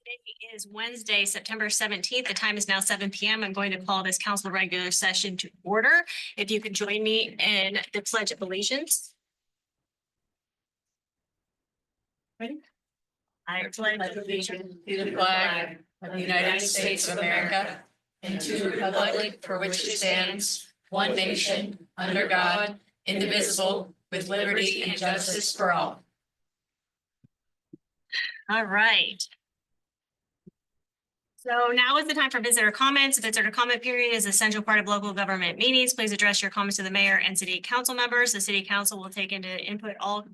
Today is Wednesday, September 17th. The time is now 7 p.m. I'm going to call this council regular session to order. If you could join me in the Pledge of Allegiance. Ready? I pledge allegiance To the flag of the United States of America and to the republic for which it stands, one nation, under God, indivisible, with liberty and justice for all. All right. So now is the time for visitor comments. The visitor comment period is an essential part of local government meetings. Please address your comments to the mayor and city council members. The city council will take into input all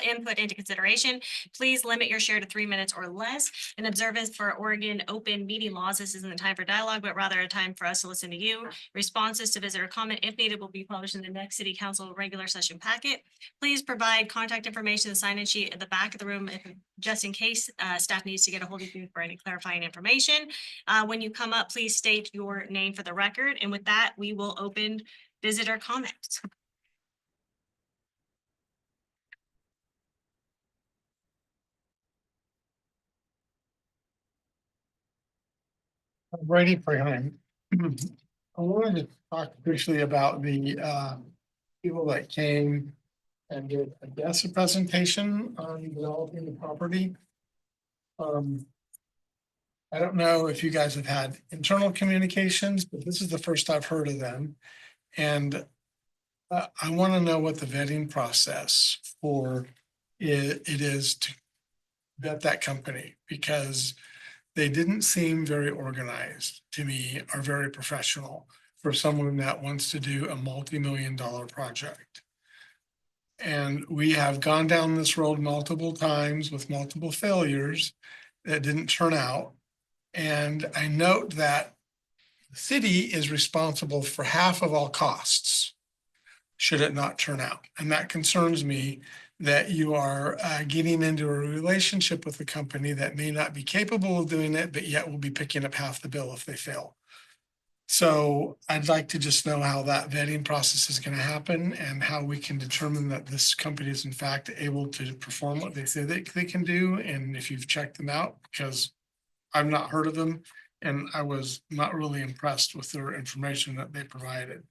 input into consideration. Please limit your share to 3 minutes or less. In observance for Oregon open meeting laws, this isn't a time for dialogue, but rather a time for us to listen to you. Responses to visitor comment, if needed, will be published in the next city council regular session packet. Please provide contact information, the sign-in sheet at the back of the room, just in case staff needs to get a hold of you for any clarifying information. When you come up, please state your name for the record. And with that, we will open visitor comments. Brady Freeheim. I wanted to talk briefly about the people that came and did, I guess, a presentation on developing the property. I don't know if you guys have had internal communications, but this is the first I've heard of them. And I want to know what the vetting process for it is to vet that company, because they didn't seem very organized to me or very professional for someone that wants to do a multi-million-dollar project. And we have gone down this road multiple times with multiple failures that didn't turn out. And I note that the city is responsible for half of all costs, should it not turn out. And that concerns me, that you are getting into a relationship with a company that may not be capable of doing it, but yet will be picking up half the bill if they fail. So I'd like to just know how that vetting process is going to happen and how we can determine that this company is in fact able to perform what they say they can do. And if you've checked them out, because I've not heard of them and I was not really impressed with their information that they provided.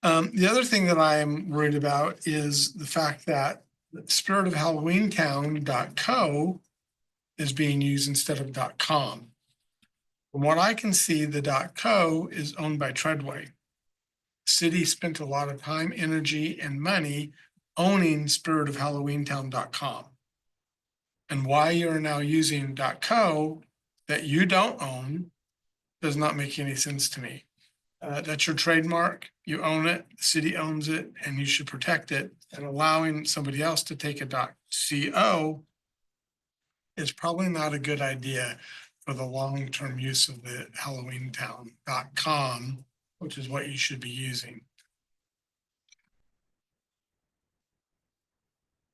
The other thing that I am worried about is the fact that spiritofhalloweentown.co is being used instead of .com. From what I can see, the .co is owned by Treadway. City spent a lot of time, energy, and money owning spiritofhalloweentown.com. And why you're now using .co that you don't own does not make any sense to me. That's your trademark, you own it, the city owns it, and you should protect it. And allowing somebody else to take a .co is probably not a good idea for the long-term use of the halloweentown.com, which is what you should be using.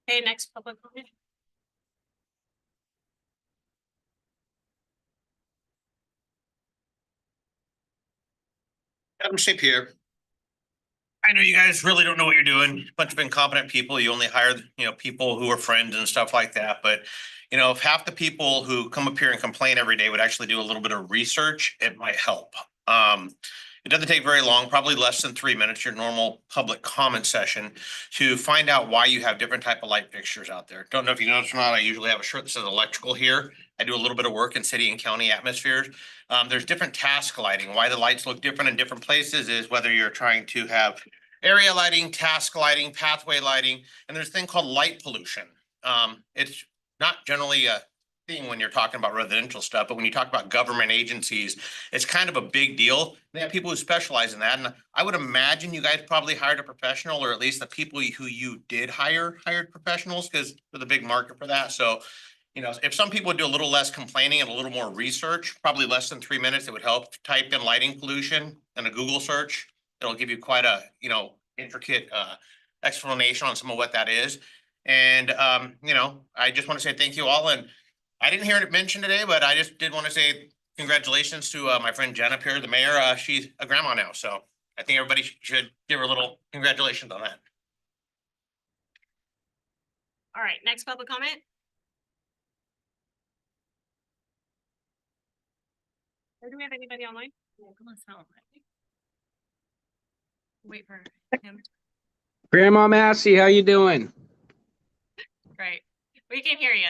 Okay, next public comment. Adam St. Pierre. I know you guys really don't know what you're doing. A bunch of incompetent people. You only hire, people who are friends and stuff like that. But, if half the people who come up here and complain every day would actually do a little bit of research, it might help. It doesn't take very long, probably less than 3 minutes, your normal public comment session, to find out why you have different type of light fixtures out there. Don't know if you noticed or not, I usually have a shirt that says electrical here. I do a little bit of work in city and county atmospheres. There's different task lighting. Why the lights look different in different places is whether you're trying to have area lighting, task lighting, pathway lighting, and there's a thing called light pollution. It's not generally a thing when you're talking about residential stuff, but when you talk about government agencies, it's kind of a big deal. They have people who specialize in that. And I would imagine you guys probably hired a professional, or at least the people who you did hired professionals, because there's a big market for that. So, if some people would do a little less complaining and a little more research, probably less than 3 minutes, it would help. Type in lighting pollution in a Google search. It'll give you quite a, intricate explanation on some of what that is. And, I just want to say thank you all. And I didn't hear it mentioned today, but I just did want to say congratulations to my friend Jen up here, the mayor. She's a grandma now. So I think everybody should give her a little congratulations on that. All right, next public comment. Or do we have anybody online? Wait for him. Grandma Massey, how you doing? Great. We can hear you.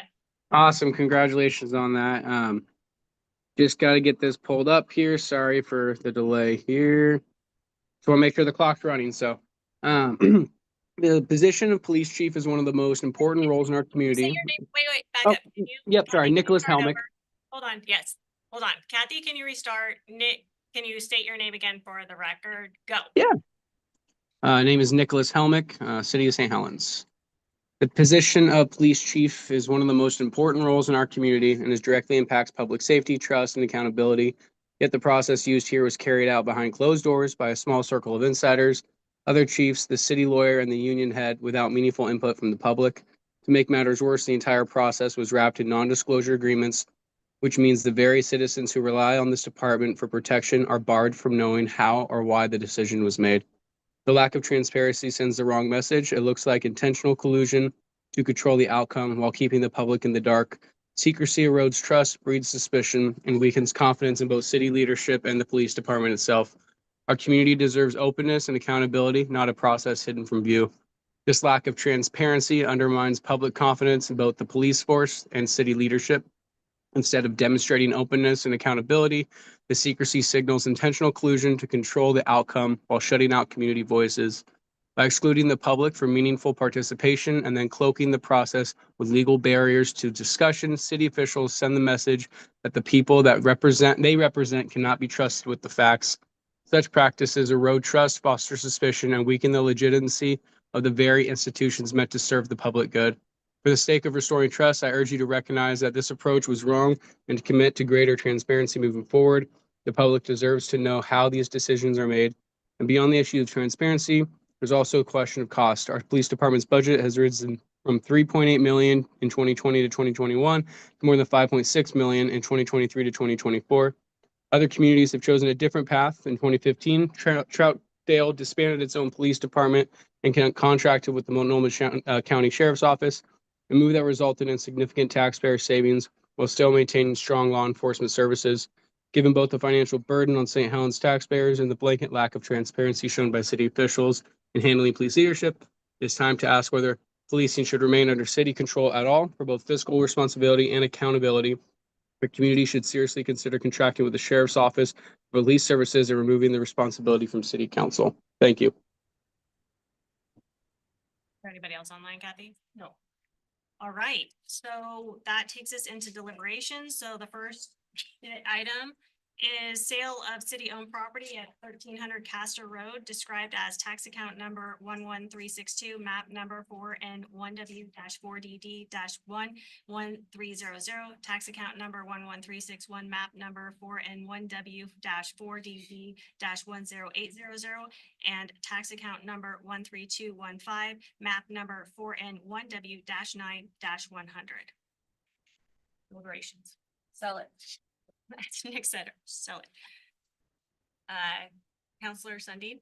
Awesome, congratulations on that. Just got to get this pulled up here. Sorry for the delay here. Just want to make sure the clock's running. So, the position of police chief is one of the most important roles in our Say community. your name. Wait, back Oh, up. Can you- yep, sorry, Kathy, can you Nicholas start Helmick. over? Hold on, yes, hold on. Kathy, can you restart? Nick, can you state your name again for the record? Go. Yeah. Name is Nicholas Helmick, City of St. Helens. The position of police chief is one of the most important roles in our community and is directly impacts public safety, trust, and accountability. Yet the process used here was carried out behind closed doors by a small circle of insiders, other chiefs, the city lawyer, and the union head without meaningful input from the public. To make matters worse, the entire process was wrapped in non-disclosure agreements, which means the very citizens who rely on this department for protection are barred from knowing how or why the decision was made. The lack of transparency sends the wrong message. It looks like intentional collusion to control the outcome while keeping the public in the dark. Secrecy erodes trust, breeds suspicion, and weakens confidence in both city leadership and the police department itself. Our community deserves openness and accountability, not a process hidden from view. This lack of transparency undermines public confidence in both the police force and city leadership. Instead of demonstrating openness and accountability, the secrecy signals intentional collusion to control the outcome while shutting out community voices. By excluding the public from meaningful participation and then cloaking the process with legal barriers to discussion, city officials send the message that the people that they represent cannot be trusted with the facts. Such practices erode trust, foster suspicion, and weaken the legitimacy of the very institutions meant to serve the public good. For the sake of restoring trust, I urge you to recognize that this approach was wrong and to commit to greater transparency moving forward. The public deserves to know how these decisions are made. And beyond the issue of transparency, there's also a question of cost. Our police department's budget has risen from 3.8 million in 2020 to 2021 to more than 5.6 million in 2023 to 2024. Other communities have chosen a different path. In 2015, Troutdale disbanded its own police department and contracted with the Multnomah County Sheriff's Office, a move that resulted in significant taxpayer savings while still maintaining strong law enforcement services. Given both the financial burden on St. Helens taxpayers and the blanket lack of transparency shown by city officials in handling police leadership, it's time to ask whether policing should remain under city control at all for both fiscal responsibility and accountability. The community should seriously consider contracting with the Sheriff's Office for police services and removing the responsibility from City Council. Thank you. Anybody else online, Kathy? No. All right, so that takes us into deliberations. So the first item is sale of city-owned property at 1300 Castor Road, described as tax account number 11362, map number 4N1W-4DD-11300, tax account number 11361, map number 4N1W-4DD-10800, and tax account number 13215, map number 4N1W-9-100. Deliberations. Sell it. That's Nick said, sell it. Counselor Sundin,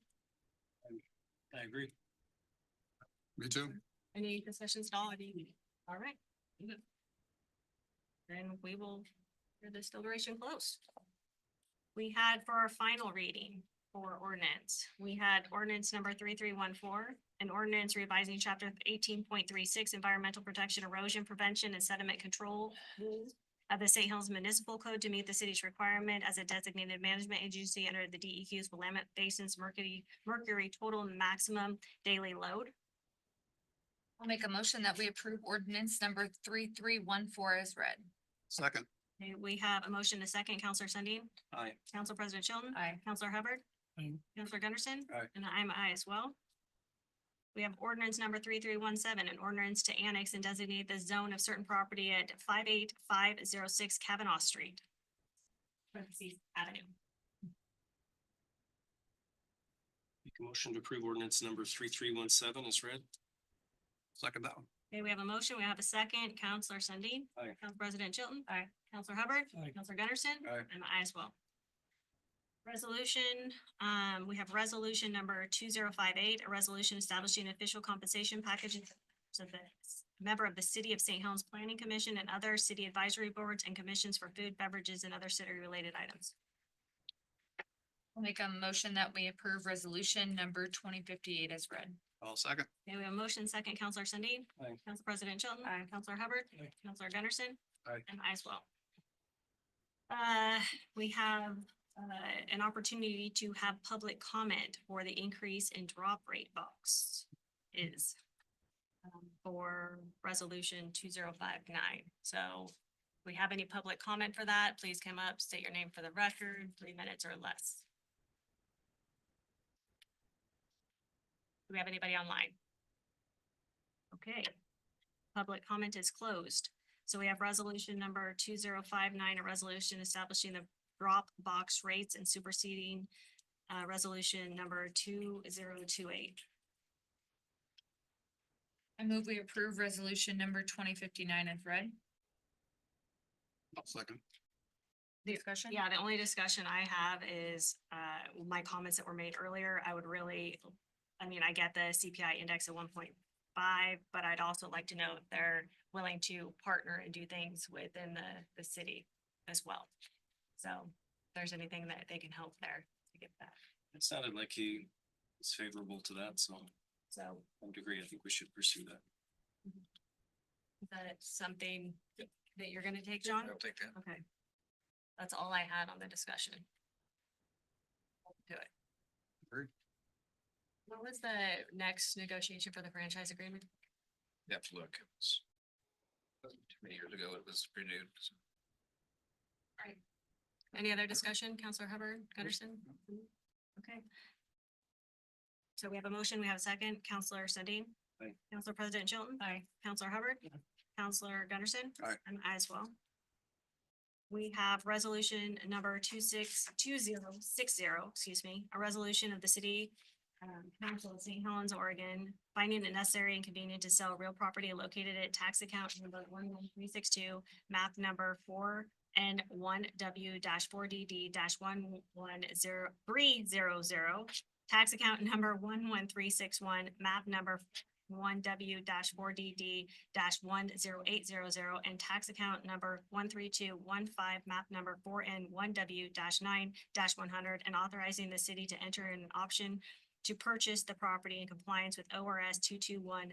I agree. Me too. any discussions at all? All right. Then we will hear this deliberation close. We had for our final reading for ordinance, we had ordinance number 3314, an ordinance revising chapter 18.36 environmental protection, erosion prevention, and sediment control rules of the St. Helens Municipal Code to meet the city's requirement as a designated management agency under the DEQ's Willamette Basin's mercury total maximum daily load. I'll make a motion that we approve ordinance number 3314 as read. Second. Okay, we have a motion, a second. Counselor Sundin. Aye. Council President Chilton. Aye. Counselor Hubbard. Aye. Counselor Gunderson. Aye. And I'm aye as well. We have ordinance number 3317, an ordinance to annex and designate the zone of certain property at 58506 Kavanaugh Street. Parentheses, Avenue. Make a motion to approve ordinance number 3317 is read. Second that one. Okay, we have a motion. We have a second. Counselor Sundin. Aye. Council President Chilton. Aye. Counselor Hubbard. Aye. Counselor Gunderson. Aye. And I as well. Resolution, we have resolution number 2058, a resolution establishing an official compensation package of the member of the City of St. Helens Planning Commission and other city advisory boards and commissions for food, beverages, and other city-related items. I'll make a motion that we approve resolution number 2058 as read. I'll second. Okay, we have a motion second, Counselor Cindy. Aye. Council President Chilton. Aye. Counselor Hubbard. Aye. Counselor Gunderson. Aye. And I as well. We have an opportunity to have public comment for the increase in drop rate box is for resolution 2059. So if we have any public comment for that, please come up, state your name for the record, 3 minutes or less. Do we have anybody online? Okay. Public comment is closed. So we have resolution number 2059, a resolution establishing the drop box rates and superseding resolution number 2028. I move we approve resolution number 2059 as read. I'll second. Discussion? Yeah, the only discussion I have is my comments that were made earlier. I get the CPI index at 1.5, but I'd also like to know if they're willing to partner and do things within the city as well. So if there's anything that they can help there to get that. It sounded like he was favorable to that, so So to some degree, I think we should pursue that. is that something that you're gonna take, John? I'll take that. Okay. That's all I had on the discussion. Do it. Heard. What was the next negotiation for the franchise agreement? You have to look. It was too many years ago. It was renewed. So. Any other discussion, Counselor Hubbard, Gunderson? Okay. So we have a motion, we have a second, Counselor Sundin. Aye. Counselor President Chilton. Aye. Counselor Hubbard. Aye. Counselor Gunderson. Aye. And I as well. We have resolution number 2060, a resolution of the city council of St. Helens, Oregon, finding it necessary and convenient to sell real property located at tax account number 11362, map number 4N1W-4DD-110300, tax account number 11361, map number 1W-4DD-10800, and tax account number 13215, map number 4N1W-9-100, and authorizing the city to enter an option to purchase the property in compliance with ORS 221.725.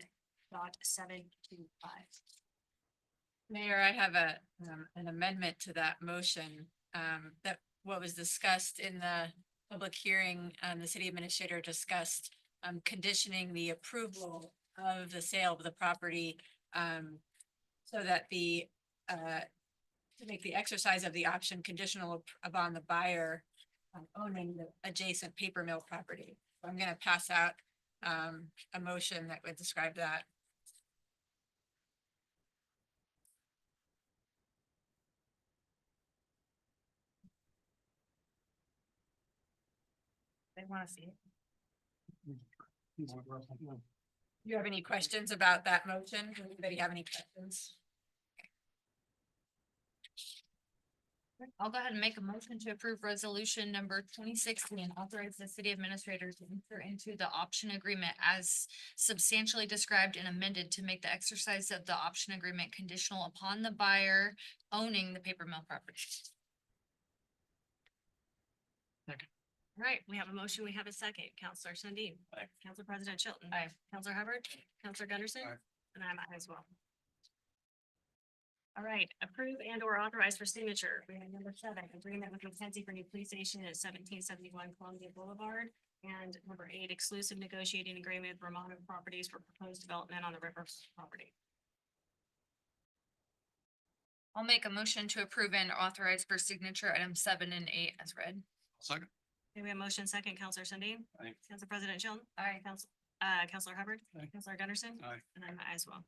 Mayor, I have an amendment to that motion, that what was discussed in the public hearing, the city administrator discussed, conditioning the approval of the sale of the property, so that to make the exercise of the option conditional upon the buyer owning the adjacent paper mill property. So I'm gonna pass out, a motion that would describe that. They wanna see it. You have any questions about that motion? Does anybody have any questions? I'll go ahead and make a motion to approve resolution number 2060 and authorize the city administrator to enter into the option agreement as substantially described and amended to make the exercise of the option agreement conditional upon the buyer owning the paper mill property. All right, we have a motion, we have a second. Counselor Sundin. Aye. Council President Chilton. Aye. Counselor Hubbard. Counselor Gunderson. Aye. And I'm aye as well. All right, approve and or authorize for signature. We have number 7, agreement with Mackenzie for new police station at 1771 Columbia Boulevard. And number 8, exclusive negotiating agreement with Romano Properties for proposed development on the river property. I'll make a motion to approve and authorize for signature items 7 and 8 as read. Second. Okay, we have motion second, Counselor Sundin. Aye. Council President Chilton. Aye. Counselor Hubbard. Aye. Counselor Gunderson. Aye. And I'm aye as well.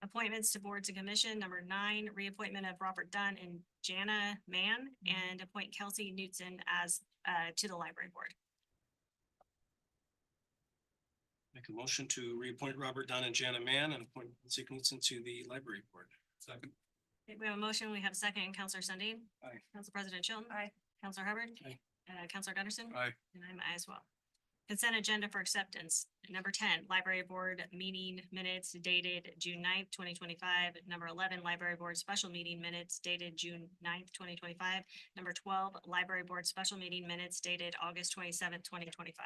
Appointments to boards and commission, number 9, reappointment of Robert Dunn and Jana Mann, and appoint Kelsey Knutson as to the library board. Make a motion to reappoint Robert Dunn and Jana Mann and appoint Nancy Knudsen to the library board. Second. Okay, we have a motion, we have a second, Counselor Sundin. Aye. Council President Chilton. Aye. Counselor Hubbard. Aye. Counselor Gunderson. Aye. And I'm aye as well. Consent agenda for acceptance. Number 10, library board meeting minutes dated June 9th, 2025. Number 11, library board special meeting minutes dated June 9th, 2025. Number 12, library board special meeting minutes dated August 27th, 2025.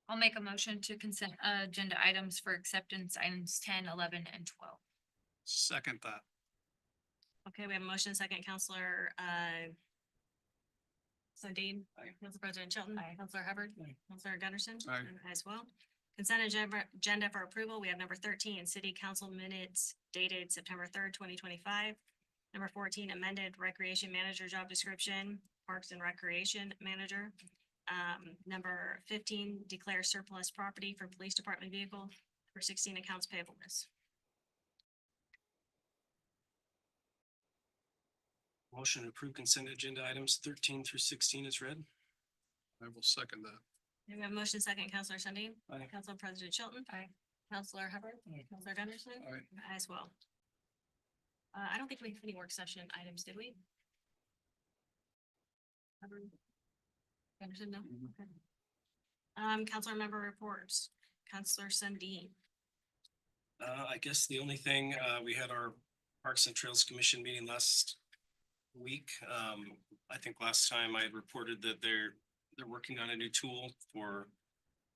I'll make a motion to consent agenda items for acceptance, items 10, 11, and 12. Second that. Okay, we have a motion, second, Counselor, Sundin. Council President Chilton. Counselor Hubbard. Counselor Gunderson. Aye. And as well. Consent agenda for approval, we have number 13, city council minutes dated September 3rd, 2025. Number 14, amended recreation manager job description, parks and recreation manager. Number 15, declare surplus property for police department vehicle. Number 16, accounts payable list. Motion to approve consent agenda items 13 through 16 is read. I will second that. We have a motion, second, Counselor Sundin. Aye. Council President Chilton. Aye. Counselor Hubbard. Counselor Gunderson. Aye. As well. I don't think we have any work session items, did we? Hubbard? Gunderson, no? Okay. Councilor member reports. Counselor Sundin. I guess the only thing, we had our Parks and Trails Commission meeting last week. I think last time I had reported that they're working on a new tool for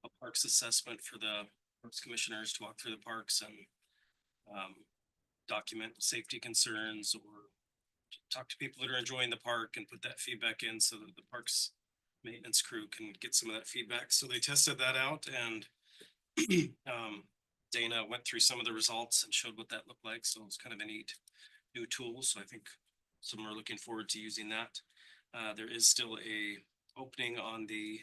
a parks assessment for the parks commissioners to walk through the parks and document safety concerns or talk to people that are enjoying the park and put that feedback in so that the parks maintenance crew can get some of that feedback. So they tested that out and Dana went through some of the results and showed what that looked like. So it's kind of a neat new tool. So I think some are looking forward to using that. There is still a opening on the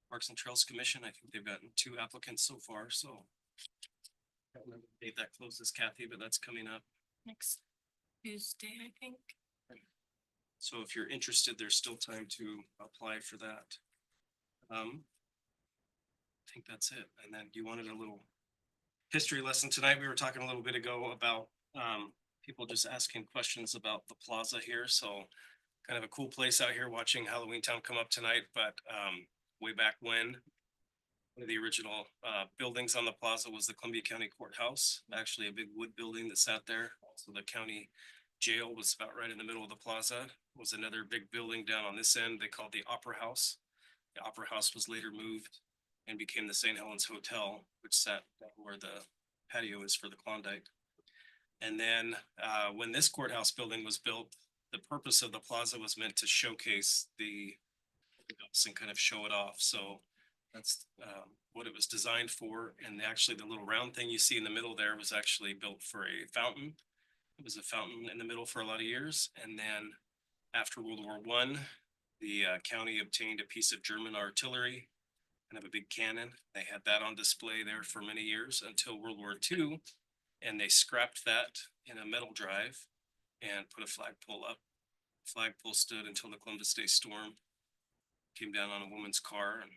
Parks and Trails Commission. I think they've gotten 2 applicants so far, so. I don't remember the date that closes, Kathy, but that's coming up. Next Tuesday, I think. So if you're interested, there's still time to apply for that. I think that's it. And then you wanted a little history lesson tonight. We were talking a little bit ago about people just asking questions about the plaza here. So kind of a cool place out here watching Halloween Town come up tonight, but way back when, one of the original buildings on the plaza was the Columbia County Courthouse, actually a big wood building that sat there. Also, the county jail was about right in the middle of the plaza. Was another big building down on this end they called the Opera House. The Opera House was later moved and became the St. Helens Hotel, which sat down where the patio is for the Klondike. And then when this courthouse building was built, the purpose of the plaza was meant to showcase the house and kind of show it off. So that's what it was designed for. And actually the little round thing you see in the middle there was actually built for a fountain. It was a fountain in the middle for a lot of years. And then after World War I, the county obtained a piece of German artillery, kind of a big cannon. They had that on display there for many years until World War II. And they scrapped that in a metal drive and put a flagpole up. Flagpole stood until the Columbus Day storm came down on a woman's car. And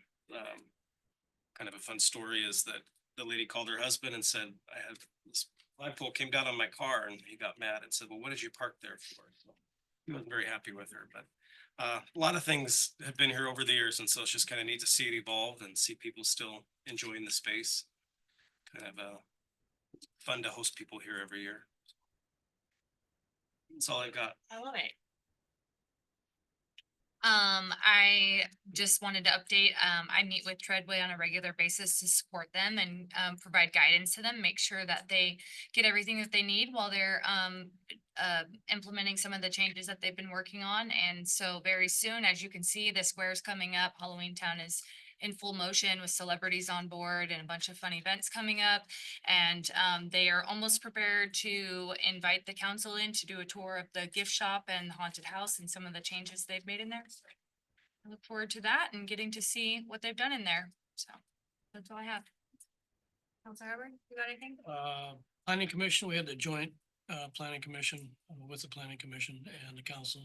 kind of a fun story is that the lady called her husband and said, I had this flagpole came down on my car, and he got mad and said, well, what did you park there for? So he wasn't very happy with her, but a lot of things have been here over the years. And so it's just kind of neat to see it evolve and see people still enjoying the space. Kind of fun to host people here every year. That's all I've got. I love it. I just wanted to update, I meet with Treadway on a regular basis to support them and provide guidance to them, make sure that they get everything that they need while they're implementing some of the changes that they've been working on. And so very soon, as you can see, the square's coming up. Halloween Town is in full motion with celebrities on board and a bunch of fun events coming up. And they are almost prepared to invite the council in to do a tour of the gift shop and the haunted house and some of the changes they've made in there. So I look forward to that and getting to see what they've done in there. So that's all I have. Councilor Hubbard, you got anything? Planning Commission, we had the joint planning commission with the planning commission and the council.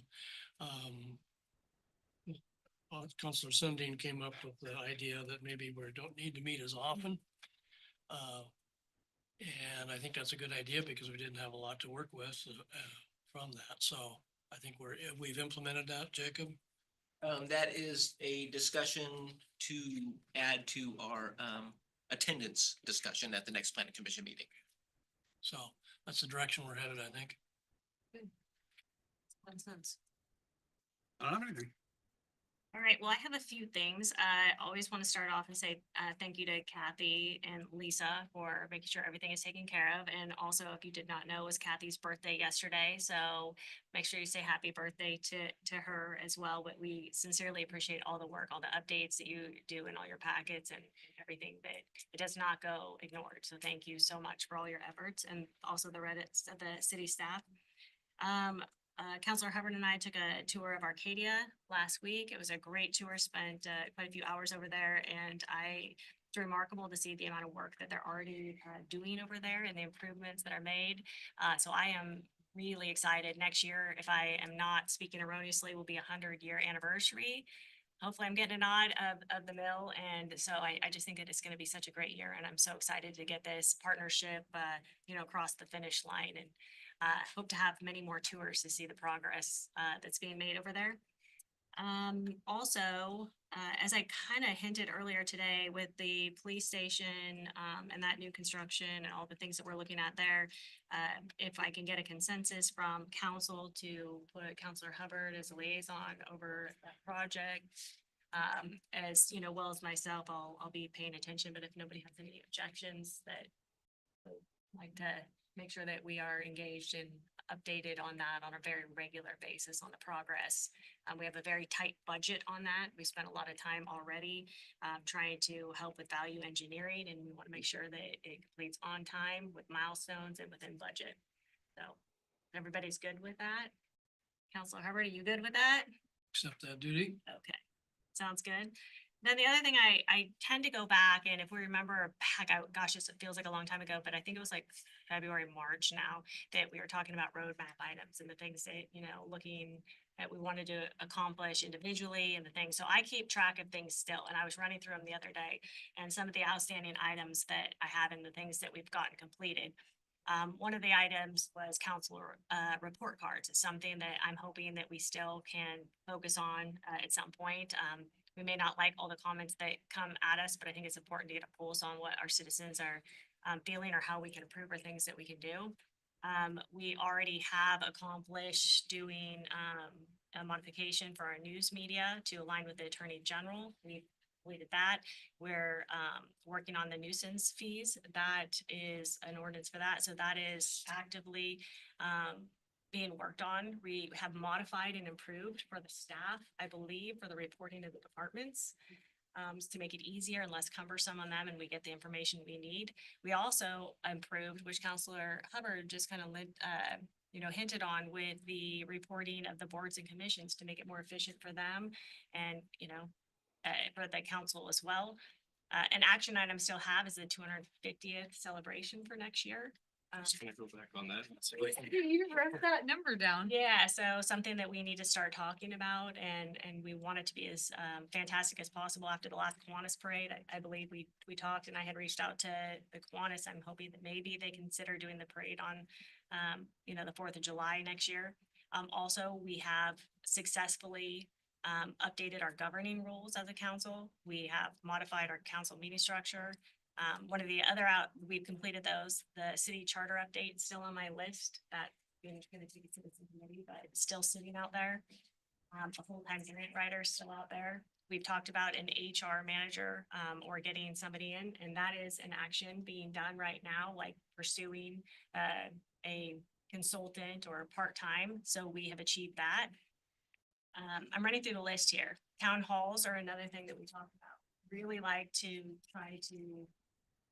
Councilor Sundin came up with the idea that maybe we don't need to meet as often. And I think that's a good idea because we didn't have a lot to work with from that. So I think we've implemented that, Jacob. That is a discussion to add to our attendance discussion at the next planning commission meeting. So that's the direction we're headed, I think. Makes sense. I don't have anything. All right, well, I have a few things. I always want to start off and say thank you to Kathy and Lisa for making sure everything is taken care of. And also, if you did not know, it was Kathy's birthday yesterday. So make sure you say happy birthday to her as well. But we sincerely appreciate all the work, all the updates that you do in all your packets and everything that it does not go ignored. So thank you so much for all your efforts and also the Reddits of the city staff. Counselor Hubbard and I took a tour of Arcadia last week. It was a great tour, spent quite a few hours over there, and it's remarkable to see the amount of work that they're already doing over there and the improvements that are made. So I am really excited. Next year, if I am not speaking erroneously, will be a 100-year anniversary. Hopefully I'm getting a nod of the mill. And so I just think that it's going to be such a great year. And I'm so excited to get this partnership, across the finish line. And hope to have many more tours to see the progress that's being made over there. Also, as I kind of hinted earlier today with the police station and that new construction and all the things that we're looking at there, if I can get a consensus from council to put Counselor Hubbard as a liaison over that project, as well as myself, I'll be paying attention. But if nobody has any objections, that I'd like to make sure that we are engaged and updated on that on a very regular basis on the progress. We have a very tight budget on that. We spent a lot of time already trying to help with value engineering, and we want to make sure that it completes on time with milestones and within budget. So everybody's good with that? Counselor Hubbard, are you good with that? Accept that duty. Okay, sounds good. Then the other thing I tend to go back, and if we remember back, gosh, it feels like a long time ago, but I think it was like February, March now that we were talking about roadmap items and the things that, looking at we wanted to accomplish individually and the things. So I keep track of things still, and I was running through them the other day and some of the outstanding items that I have and the things that we've gotten completed. One of the items was counselor report cards. It's something that I'm hoping that we still can focus on at some point. We may not like all the comments that come at us, but I think it's important to get a pulse on what our citizens are feeling or how we can improve or things that we can do. We already have accomplished doing a modification for our news media to align with the Attorney General. We've completed that. We're working on the nuisance fees. That is an ordinance for that. So that is actively being worked on. We have modified and improved for the staff, I believe, for the reporting of the departments to make it easier and less cumbersome on them, and we get the information we need. We also improved, which Counselor Hubbard just kind of hinted on, with the reporting of the boards and commissions to make it more efficient for them and, for the council as well. An action item still have is the 250th celebration for next year. I'm just gonna go back on that. You wrote that number down. Yeah, so something that we need to start talking about, and we want it to be as fantastic as possible. After the last Kiwanis parade, I believe we talked, and I had reached out to the Kiwanis. I'm hoping that maybe they consider doing the parade on the 4th of July next year. Also, we have successfully updated our governing rules as a council. We have modified our council meeting structure. One of the other we've completed those. The city charter update still on my list. That going to take it to the committee, but it's still sitting out there. A full-time grant writer still out there. We've talked about an HR manager or getting somebody in, and that is an action being done right now, like pursuing a consultant or part-time. So we have achieved that. I'm running through the list here. Town halls are another thing that we talked about. Really like to try to,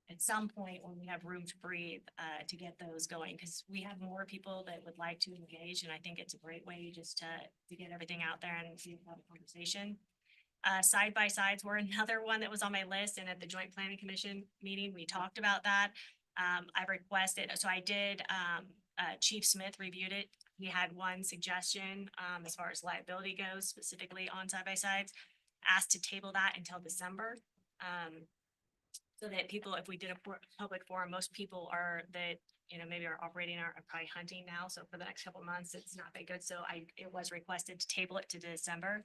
at some point when we have room to breathe, to get those going, because we have more people that would like to engage, and I think it's a great way just to get everything out there and see have a conversation. Side by sides were another one that was on my list, and at the Joint Planning Commission meeting, we talked about that. I requested, so I did, Chief Smith reviewed it. He had one suggestion as far as liability goes, specifically on side by sides, asked to table that until December. So that people, if we did a public forum, most people are that, maybe are operating are probably hunting now. So for the next couple of months, it's not that good. So it was requested to table it to December.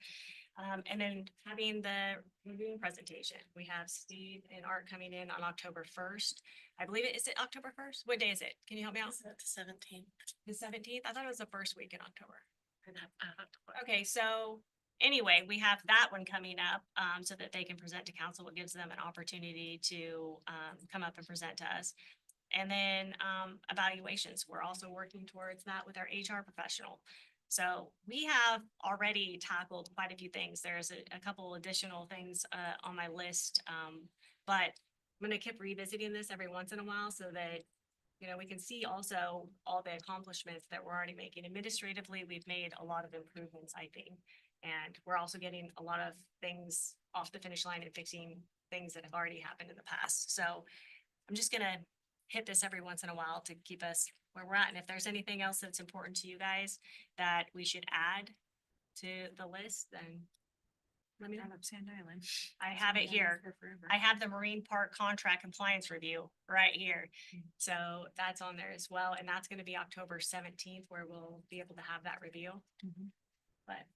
And then having the reviewing presentation. We have Steve and Art coming in on October first. I believe is it October first? What day is it? Can you help me out? The 17th. The 17th? I thought it was the first week in October. Okay, so anyway, we have that one coming up, so that they can present to council. It gives them an opportunity to, come up and present to us. And then, evaluations. We're also working towards that with our HR professional. So we have already tackled quite a few things. There's a couple additional things, on my list. But I'm gonna keep revisiting this every once in a while so that we can see also all the accomplishments that we're already making. Administratively, we've made a lot of improvements, I think. And we're also getting a lot of things off the finish line and fixing things that have already happened in the past. So I'm just gonna hit this every once in a while to keep us where we're at. And if there's anything else that's important to you guys that we should add to the list, then let me know. Sand Island. I have it here. I have the Marine Park Contract Compliance Review right here. So that's on there as well. And that's gonna be October 17th where we'll be able to have that review. But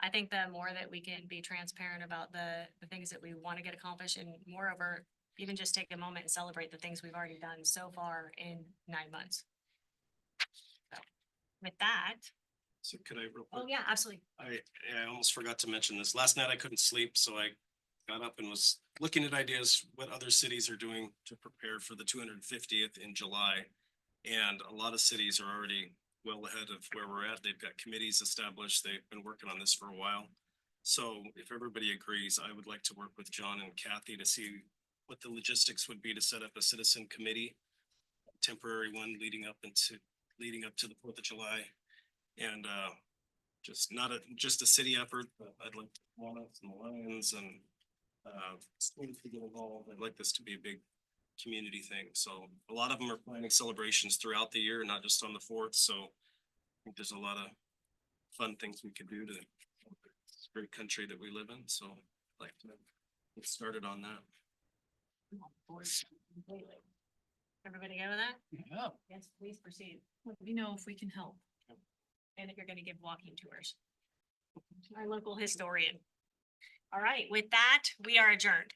I think the more that we can be transparent about the things that we want to get accomplished, and moreover, even just take a moment and celebrate the things we've already done so far in 9 months. So with that, So could I real oh quick? yeah, absolutely. I almost forgot to mention this. Last night I couldn't sleep, so I got up and was looking at ideas, what other cities are doing to prepare for the 250th in July. And a lot of cities are already well ahead of where we're at. They've got committees established. They've been working on this for a while. So if everybody agrees, I would like to work with John and Kathy to see what the logistics would be to set up a citizen committee, temporary one leading up to the 4th of July. And just not just a city effort, but I'd like Walnuts and the Lions and schools to get involved. I'd like this to be a big community thing. So a lot of them are planning celebrations throughout the year, not just on the 4th. So I think there's a lot of fun things we could do to this great country that we live in. So I'd like to get started on that. Completely. Everybody go with that? Yeah. Yes, please proceed. Let me know if we can help. And if you're gonna give walking tours. Our local historian. All right, with that, we are adjourned.